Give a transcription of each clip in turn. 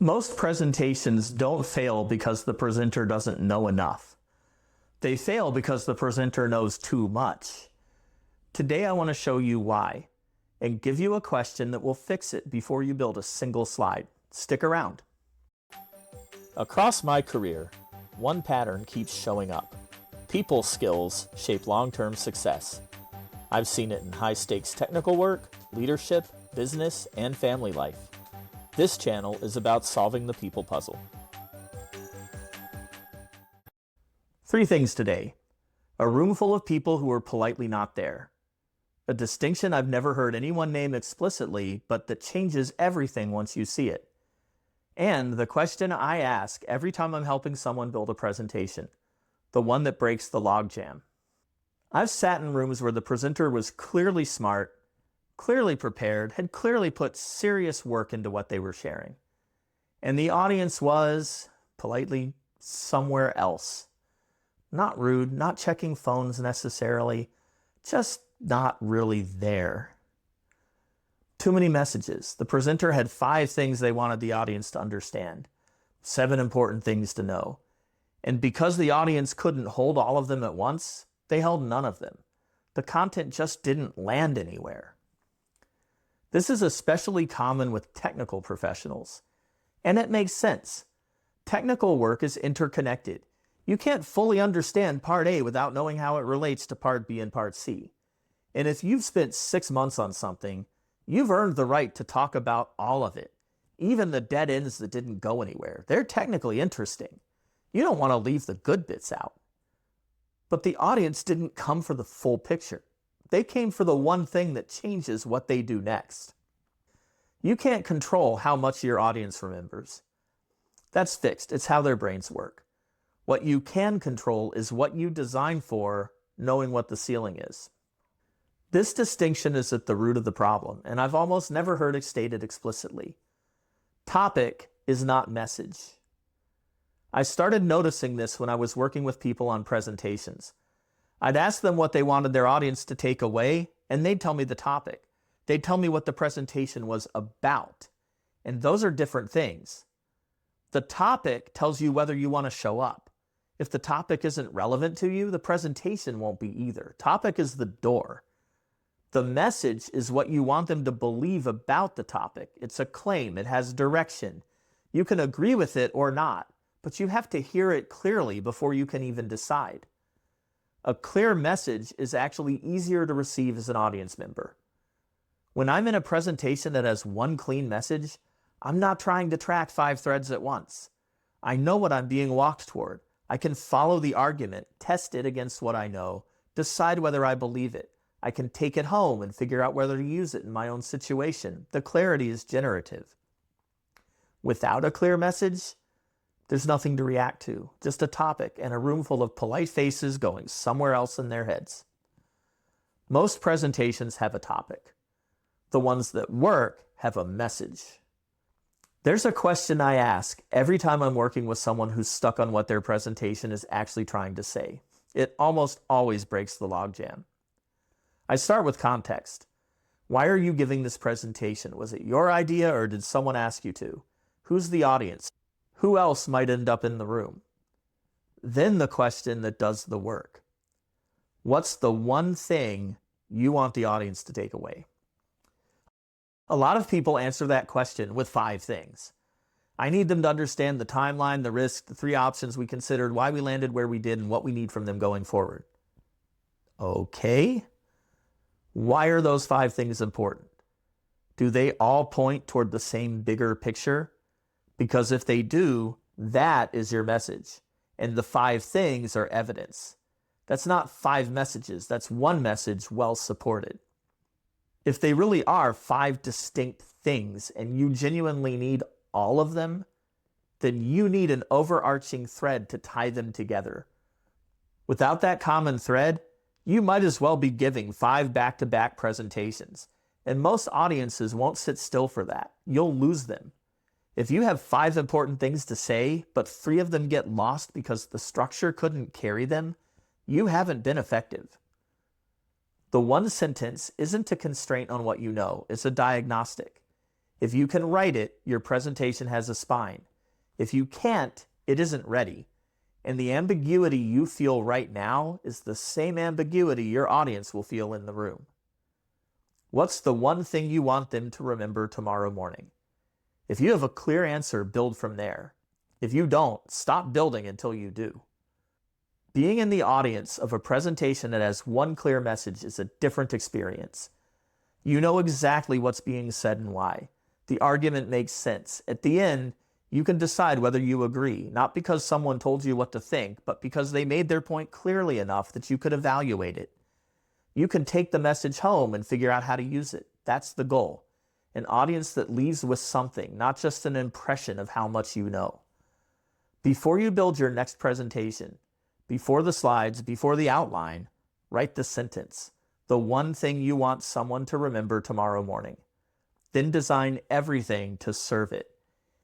Most presentations don't fail because the presenter doesn't know enough. They fail because the presenter knows too much. Today I want to show you why and give you a question that will fix it before you build a single slide. Stick around. Across my career, one pattern keeps showing up. People skills shape long-term success. I've seen it in high-stakes technical work, leadership, business, and family life. This channel is about solving the people puzzle. 3 things today. A room full of people who are politely not there. A distinction I've never heard anyone name explicitly, but that changes everything once you see it. And the question I ask every time I'm helping someone build a presentation. The one that breaks the logjam. I've sat in rooms where the presenter was clearly smart, clearly prepared, had clearly put serious work into what they were sharing. And the audience was, politely, somewhere else. Not rude, not checking phones necessarily, just not really there. Too many messages. The presenter had 5 things they wanted the audience to understand, 7 important things to know. And because the audience couldn't hold all of them at once, they held none of them. The content just didn't land anywhere. This is especially common with technical professionals. And it makes sense. Technical work is interconnected. You can't fully understand Part A without knowing how it relates to Part B and Part C. And if you've spent 6 months on something, you've earned the right to talk about all of it. Even the dead ends that didn't go anywhere. They're technically interesting. You don't want to leave the good bits out. But the audience didn't come for the full picture. They came for the one thing that changes what they do next. You can't control how much your audience remembers. That's fixed. It's how their brains work. What you can control is what you design for, knowing what the ceiling is. This distinction is at the root of the problem, and I've almost never heard it stated explicitly. Topic is not message. I started noticing this when I was working with people on presentations. I'd ask them what they wanted their audience to take away, and they'd tell me the topic. They'd tell me what the presentation was about. And those are different things. The topic tells you whether you want to show up. If the topic isn't relevant to you, the presentation won't be either. Topic is the door. The message is what you want them to believe about the topic. It's a claim. It has direction. You can agree with it or not, but you have to hear it clearly before you can even decide. A clear message is actually easier to receive as an audience member. When I'm in a presentation that has one clean message, I'm not trying to track 5 threads at once. I know what I'm being walked toward. I can follow the argument, test it against what I know, decide whether I believe it. I can take it home and figure out whether to use it in my own situation. The clarity is generative. Without a clear message, there's nothing to react to, just a topic and a room full of polite faces going somewhere else in their heads. Most presentations have a topic. The ones that work have a message. There's a question I ask every time I'm working with someone who's stuck on what their presentation is actually trying to say. It almost always breaks the logjam. I start with context. Why are you giving this presentation? Was it your idea or did someone ask you to? Who's the audience? Who else might end up in the room? Then the question that does the work. What's the one thing you want the audience to take away? A lot of people answer that question with 5 things. I need them to understand the timeline, the risk, the 3 options we considered, why we landed where we did, and what we need from them going forward. Okay. Why are those 5 things important? Do they all point toward the same bigger picture? Because if they do, that is your message. And the 5 things are evidence. That's not 5 messages. That's one message well supported. If they really are 5 distinct things and you genuinely need all of them, then you need an overarching thread to tie them together. Without that common thread, you might as well be giving 5 back-to-back presentations. And most audiences won't sit still for that. You'll lose them. If you have 5 important things to say, but 3 of them get lost because the structure couldn't carry them, you haven't been effective. The one sentence isn't a constraint on what you know, it's a diagnostic. If you can write it, your presentation has a spine. If you can't, it isn't ready. And the ambiguity you feel right now is the same ambiguity your audience will feel in the room. What's the one thing you want them to remember tomorrow morning? If you have a clear answer, build from there. If you don't, stop building until you do. Being in the audience of a presentation that has one clear message is a different experience. You know exactly what's being said and why. The argument makes sense. At the end, you can decide whether you agree, not because someone told you what to think, but because they made their point clearly enough that you could evaluate it. You can take the message home and figure out how to use it. That's the goal. An audience that leaves with something, not just an impression of how much you know. Before you build your next presentation, before the slides, before the outline, write the sentence, the one thing you want someone to remember tomorrow morning. Then design everything to serve it.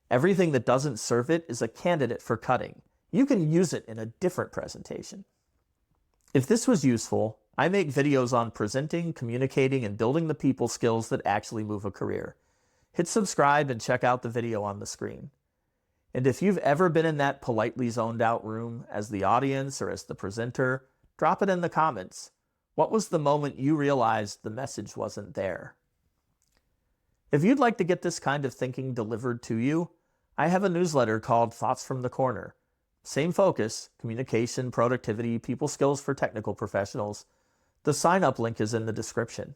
Everything that doesn't serve it is a candidate for cutting. You can use it in a different presentation. If this was useful, I make videos on presenting, communicating, and building the people skills that actually move a career. Hit subscribe and check out the video on the screen. And if you've ever been in that politely zoned out room as the audience or as the presenter, drop it in the comments. What was the moment you realized the message wasn't there? If you'd like to get this kind of thinking delivered to you, I have a newsletter called Thoughts from the Corner. Same focus, communication, productivity, people skills for technical professionals. The sign-up link is in the description.